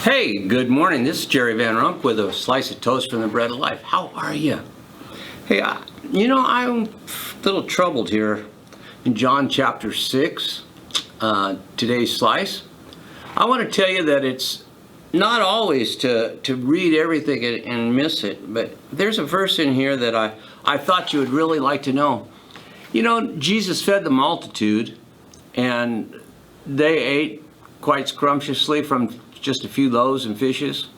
Hey, good morning. This is Jerry Van Rump with a slice of toast from the Bread of Life. How are you? Hey, I'm a little troubled here in John chapter 6, today's slice. I want to tell you that it's not always to read everything and miss it, but there's a verse in here that I thought you would really like to know. You know, Jesus fed the multitude, and they ate quite scrumptiously from just a few loaves and fishes.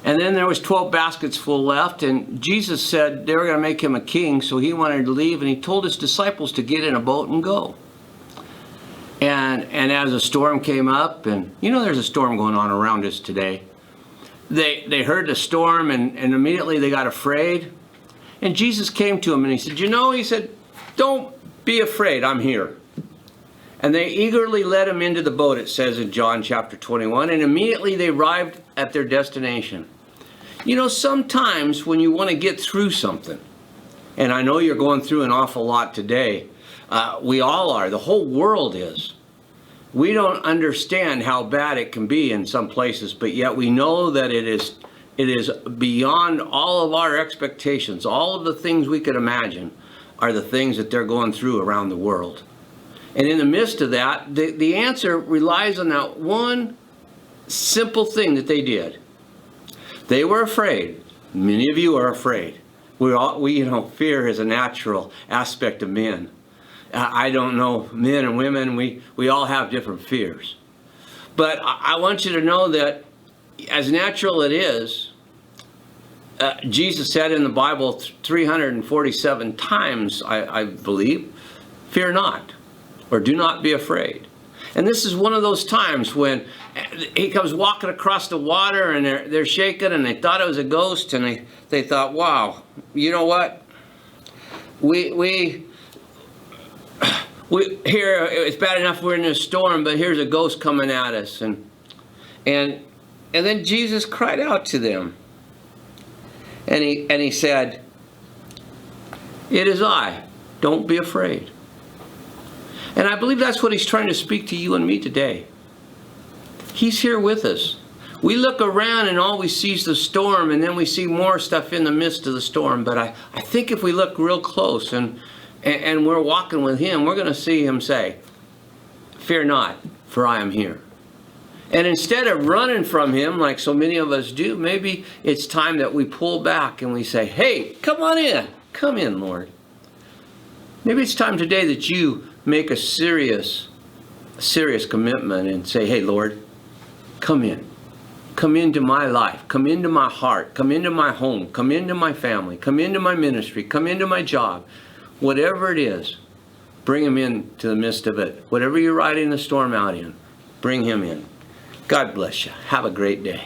And then there was 12 baskets full left, and Jesus said they were going to make him a king, so he wanted to leave, and he told his disciples to get in a boat and go. And as a storm came up, and you know there's a storm going on around us today, they heard the storm, and immediately they got afraid. And Jesus came to them, and he said, don't be afraid, I'm here. And they eagerly led him into the boat, it says in John chapter 21, and immediately they arrived at their destination. You know, sometimes when you want to get through something, and I know you're going through an awful lot today, we all are, the whole world is. We don't understand how bad it can be in some places, but yet we know that it is beyond all of our expectations. All of the things we could imagine are the things that they're going through around the world. And in the midst of that, the answer relies on that one simple thing that they did. They were afraid. Many of you are afraid. Fear is a natural aspect of men. I don't know, men and women, we all have different fears. But I want you to know that as natural it is, Jesus said in the Bible 347 times, I believe, fear not. Or do not be afraid. And this is one of those times when he comes walking across the water, and they're shaking, and they thought it was a ghost, and they thought, wow, you know what? We here, it's bad enough we're in this storm, but here's a ghost coming at us. And then Jesus cried out to them. And he said, it is I, don't be afraid. And I believe that's what he's trying to speak to you and me today. He's here with us. We look around and all we see is the storm, and then we see more stuff in the midst of the storm. But I think if we look real close and we're walking with him, we're going to see him say, fear not, for I am here. And instead of running from him like so many of us do, maybe it's time that we pull back and we say, hey, come on in. Come in, Lord. Maybe it's time today that you make a serious commitment and say, hey, Lord, come in. Come into my life. Come into my heart. Come into my home. Come into my family. Come into my ministry. Come into my job. Whatever it is, bring him into the midst of it. Whatever you're riding the storm out in, bring him in. God bless you. Have a great day.